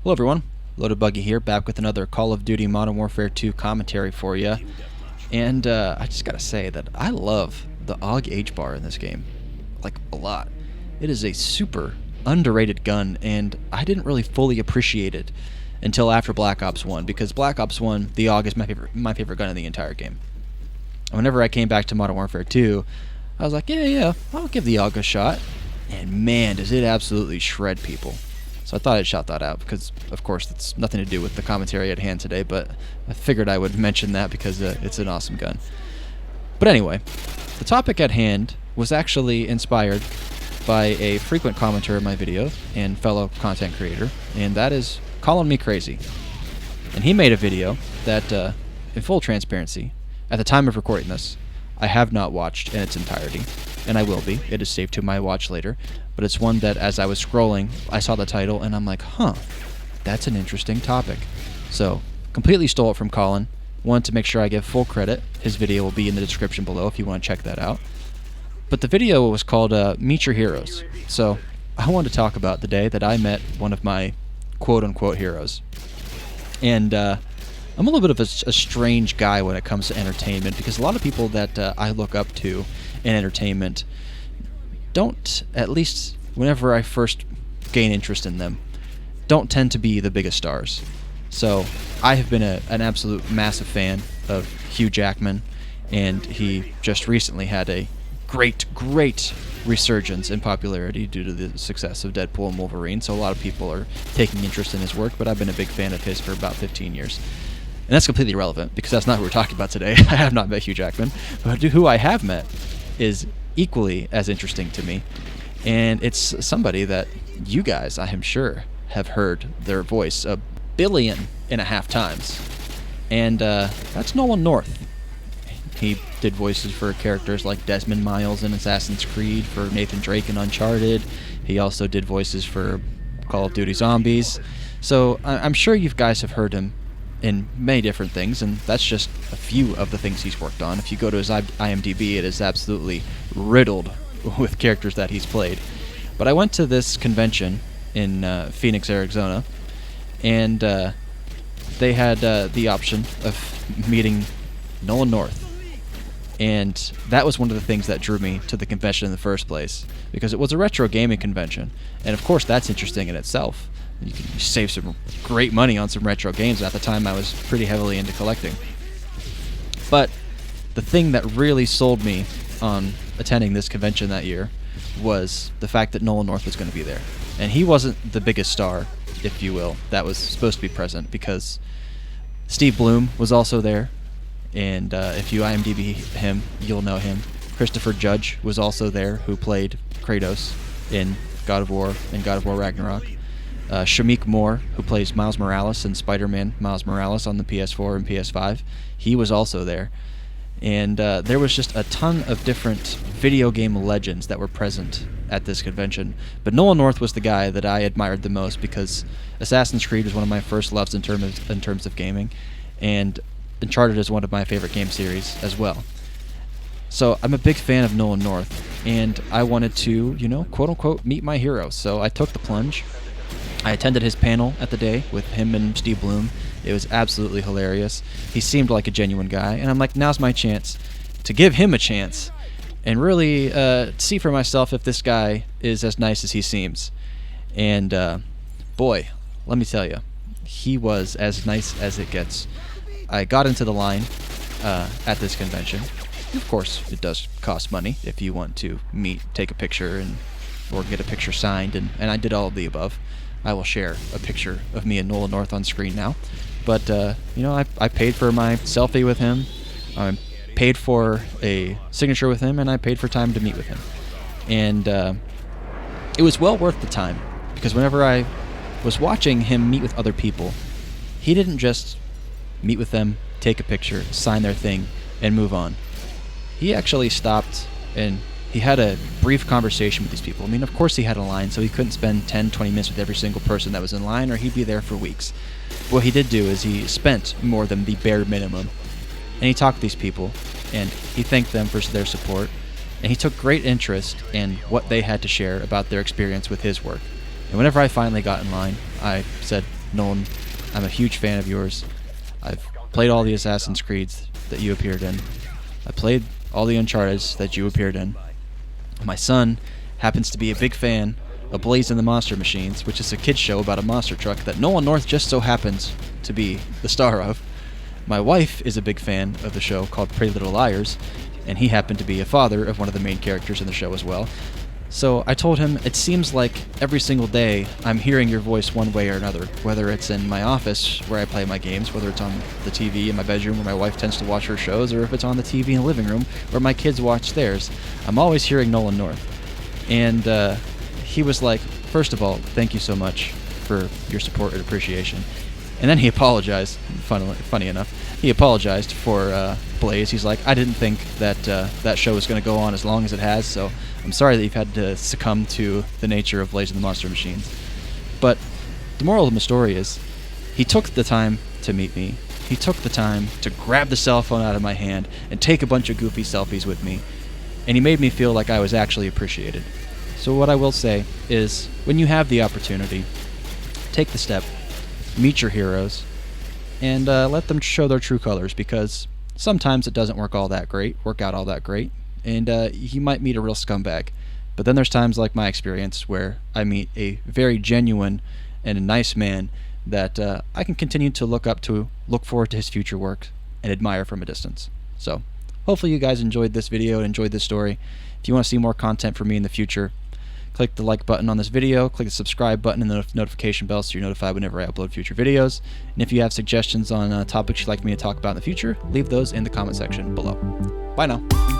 Hello everyone, Loaded Buggy here, back with another Call of Duty Modern Warfare 2 commentary for you. And I just gotta say that I love the AUG H-bar in this game, like a lot. It is a super underrated gun, and I didn't really fully appreciate it until after Black Ops 1, because Black Ops 1, the AUG is my favorite gun in the entire game. And whenever I came back to Modern Warfare 2, I was like, yeah, I'll give the AUG a shot. And man, does it absolutely shred people. So I thought I'd shout that out because, of course, it's nothing to do with the commentary at hand today, but I figured I would mention that because it's an awesome gun. But anyway, the topic at hand was actually inspired by a frequent commenter in my video and fellow content creator, and that is calling me crazy. And he made a video that, in full transparency, at the time of recording this, I have not watched in its entirety, and I will be. It is saved to my watch later, but it's one that as I was scrolling, I saw the title, and I'm like, huh, that's an interesting topic. So, completely stole it from Colin. Wanted to make sure I give full credit. His video will be in the description below if you want to check that out. But the video was called Meet Your Heroes. So, I wanted to talk about the day that I met one of my quote-unquote heroes. And, I'm a little bit of a strange guy when it comes to entertainment, because a lot of people that I look up to in entertainment don't, at least whenever I first gain interest in them, don't tend to be the biggest stars. So I have been an absolute massive fan of Hugh Jackman, and he just recently had a great resurgence in popularity due to the success of Deadpool and Wolverine, so a lot of people are taking interest in his work, but I've been a big fan of his for about 15 years. And that's completely irrelevant, because that's not who we're talking about today. I have not met Hugh Jackman, but who I have met is equally as interesting to me. And it's somebody that you guys, I am sure, have heard their voice 1.5 billion times. And that's Nolan North. He did voices for characters like Desmond Miles in Assassin's Creed, for Nathan Drake in Uncharted. He also did voices for Call of Duty Zombies. So I'm sure you guys have heard him in many different things, and that's just a few of the things he's worked on. If you go to his IMDb, it is absolutely riddled with characters that he's played. But I went to this convention in Phoenix, Arizona, and they had the option of meeting Nolan North. And that was one of the things that drew me to the convention in the first place, because it was a retro gaming convention, and of course that's interesting in itself. You can save some great money on some retro games. At the time, I was pretty heavily into collecting. But the thing that really sold me on attending this convention that year was the fact that Nolan North was going to be there. And he wasn't the biggest star, if you will, that was supposed to be present, because Steve Bloom was also there. And if you IMDb him, you'll know him. Christopher Judge was also there, who played Kratos in God of War and God of War Ragnarok. Shamik Moore, who plays Miles Morales in Spider-Man Miles Morales on the PS4 and PS5, he was also there. And there was just a ton of different video game legends that were present at this convention. But Nolan North was the guy that I admired the most, because Assassin's Creed was one of my first loves in terms of gaming, and Uncharted is one of my favorite game series as well. So I'm a big fan of Nolan North, and I wanted to, quote-unquote, meet my hero. So I took the plunge. I attended his panel at the day with him and Steve Bloom. It was absolutely hilarious. He seemed like a genuine guy, and I'm like, now's my chance to give him a chance and really see for myself if this guy is as nice as he seems. And boy, let me tell you, he was as nice as it gets. I got into the line at this convention. Of course, it does cost money if you want to meet, take a picture, or get a picture signed, and I did all of the above. I will share a picture of me and Nolan North on screen now. But, I paid for my selfie with him, I paid for a signature with him, and I paid for time to meet with him. And it was well worth the time, because whenever I was watching him meet with other people, he didn't just meet with them, take a picture, sign their thing, and move on. He actually stopped and he had a brief conversation with these people. I mean, of course he had a line, so he couldn't spend 10, 20 minutes with every single person that was in line, or he'd be there for weeks. What he did do is he spent more than the bare minimum, and he talked to these people, and he thanked them for their support, and he took great interest in what they had to share about their experience with his work. And whenever I finally got in line, I said, Nolan, I'm a huge fan of yours. I've played all the Assassin's Creeds that you appeared in. I played all the Uncharted's that you appeared in. My son happens to be a big fan of Blaze and the Monster Machines, which is a kid's show about a monster truck that Nolan North just so happens to be the star of. My wife is a big fan of the show called Pretty Little Liars, and he happened to be a father of one of the main characters in the show as well. So I told him, it seems like every single day I'm hearing your voice one way or another, whether it's in my office where I play my games, whether it's on the TV in my bedroom where my wife tends to watch her shows, or if it's on the TV in the living room where my kids watch theirs. I'm always hearing Nolan North. And he was like, first of all, thank you so much for your support and appreciation. And then he apologized, funny enough, he apologized for Blaze. He's like, I didn't think that that show was going to go on as long as it has, so I'm sorry that you've had to succumb to the nature of Blaze and the Monster Machines. But the moral of the story is, he took the time to meet me. He took the time to grab the cell phone out of my hand and take a bunch of goofy selfies with me. And he made me feel like I was actually appreciated. So what I will say is, when you have the opportunity, take the step, meet your heroes, and let them show their true colors, because sometimes it doesn't work out all that great, and you might meet a real scumbag. But then there's times like my experience where I meet a very genuine and a nice man that I can continue to look forward to his future work, and admire from a distance. So hopefully you guys enjoyed this video and enjoyed this story. If you want to see more content from me in the future, click the like button on this video, click the subscribe button and the notification bell so you're notified whenever I upload future videos. And if you have suggestions on topics you'd like me to talk about in the future, leave those in the comment section below. Bye now.